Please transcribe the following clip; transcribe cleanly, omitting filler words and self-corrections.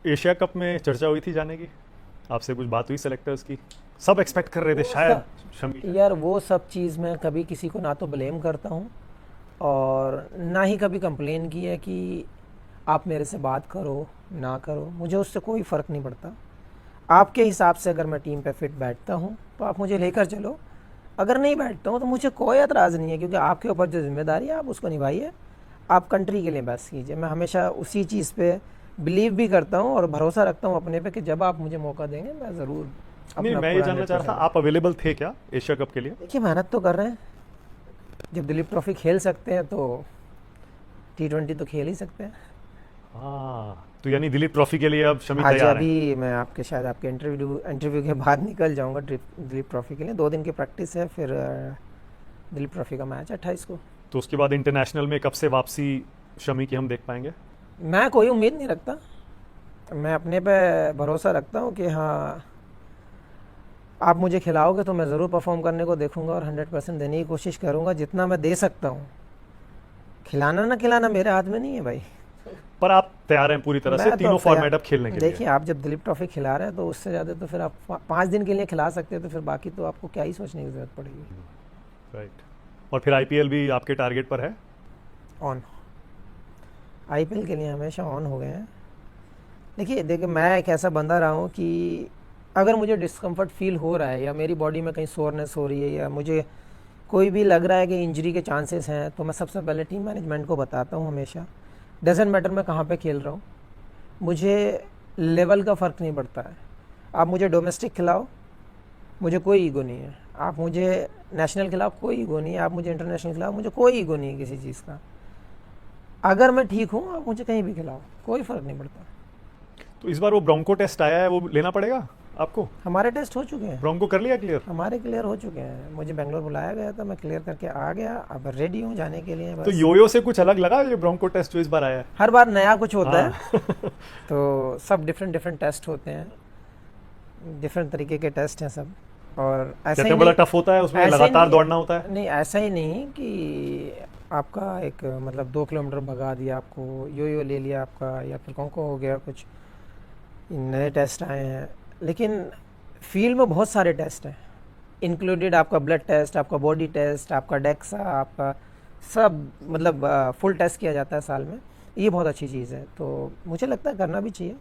Asia cup में चर्चा हुई थी जाने की, आपसे कुछ बात हुई सेलेक्टर्स की? सब एक्सपेक्ट कर रहे थे शायद शमी। यार वो सब चीज़ मैं कभी किसी को ना तो ब्लेम करता हूँ और ना ही कभी कंप्लेन की है कि आप मेरे से बात करो ना करो, मुझे उससे कोई फ़र्क नहीं पड़ता। आपके हिसाब से अगर मैं टीम पे फिट बैठता हूँ तो आप मुझे लेकर चलो, अगर नहीं बैठता हूँ तो मुझे कोई एतराज़ नहीं है, क्योंकि आपके ऊपर जो जिम्मेदारी है आप उसको निभाइए, आप कंट्री के लिए बेस्ट कीजिए। मैं हमेशा उसी चीज़ पे बिलीव भी करता हूँ और भरोसा रखता हूँ अपने पे कि जब आप मुझे मौका देंगे मैं ज़रूर नहीं, अपना मैं ये पूरा जानना चाह रहा था 100%। आप अवेलेबल थे क्या एशिया कप के लिए? देखिए मेहनत तो कर रहे हैं, जब दिलीप ट्रॉफी खेल सकते हैं तो T20 तो खेल ही सकते हैं। हाँ, तो यानी दिलीप ट्रॉफी के लिए अब शमी आज तैयार हैं। अभी मैं आपके शायद आपके इंटरव्यू के बाद निकल जाऊंगा दिलीप ट्रॉफी के लिए, 2 दिन की प्रैक्टिस है, फिर दिलीप ट्रॉफी का मैच है 28 को। तो उसके बाद इंटरनेशनल में कब से वापसी शमी की हम देख पाएंगे? मैं कोई उम्मीद नहीं रखता, मैं अपने पे भरोसा रखता हूँ कि हाँ आप मुझे खिलाओगे तो मैं ज़रूर परफॉर्म करने को देखूंगा और 100% देने की कोशिश करूंगा जितना मैं दे सकता हूँ। खिलाना ना खिलाना मेरे हाथ में नहीं है भाई। पर आप तैयार हैं पूरी तरह से मैं तो तीनों अब फॉर्मेट अब खेलने के तैयार, लिए? देखिए आप जब दिलीप ट्रॉफी खिला रहे हैं तो उससे ज़्यादा तो फिर आप 5 दिन के लिए खिला सकते हैं, तो फिर बाकी तो आपको क्या ही सोचने की ज़रूरत पड़ेगी। राइट। और फिर आईपीएल भी आपके टारगेट पर है? ऑन, आईपीएल के लिए हमेशा ऑन हो गए हैं। देखिए मैं एक ऐसा बंदा रहा हूँ कि अगर मुझे डिस्कम्फर्ट फील हो रहा है या मेरी बॉडी में कहीं सोरनेस हो रही है या मुझे कोई भी लग रहा है कि इंजरी के चांसेस हैं, तो मैं सबसे पहले टीम मैनेजमेंट को बताता हूँ हमेशा। डजेंट मैटर मैं कहाँ पे खेल रहा हूँ, मुझे लेवल का फ़र्क नहीं पड़ता है। आप मुझे डोमेस्टिक खिलाओ, मुझे कोई ईगो नहीं है। आप मुझे नेशनल खिलाओ, कोई ईगो नहीं है। आप मुझे इंटरनेशनल खिलाओ, मुझे कोई ईगो नहीं है किसी चीज़ का। अगर मैं ठीक हूँ आप मुझे कहीं भी खिलाओ, कोई फ़र्क नहीं पड़ता। तो इस बार वो ब्रोंको टेस्ट आया है, वो लेना पड़ेगा आपको? हमारे टेस्ट हो चुके हैं, ब्रोंको कर लिया क्लियर? हमारे क्लियर हो चुके हैं। मुझे बेंगलोर बुलाया गया था, मैं क्लियर करके आ गया, अब रेडी हूँ जाने के लिए तो बस। योयो से कुछ अलग लगा ये ब्रोंको टेस्ट जो इस बार आया है? हर बार नया कुछ होता है, हाँ। तो सब डिफरेंट डिफरेंट टेस्ट होते हैं, डिफरेंट तरीके के टेस्ट हैं सब। और ऐसा कहते ही हैं बड़ा नहीं, टफ होता है, उसमें ऐसा ही लगातार नहीं, दौड़ना होता है। नहीं ऐसा ही नहीं कि आपका एक मतलब 2 किलोमीटर भगा दिया आपको, यो ले लिया आपका, या फिर कौन को हो गया कुछ, नए टेस्ट आए हैं। लेकिन फील्ड में बहुत सारे टेस्ट हैं, इंक्लूडेड आपका ब्लड टेस्ट, आपका बॉडी टेस्ट, आपका डेक्सा, आपका सब मतलब फुल टेस्ट किया जाता है साल में। ये बहुत अच्छी चीज़ है, तो मुझे लगता है करना भी चाहिए।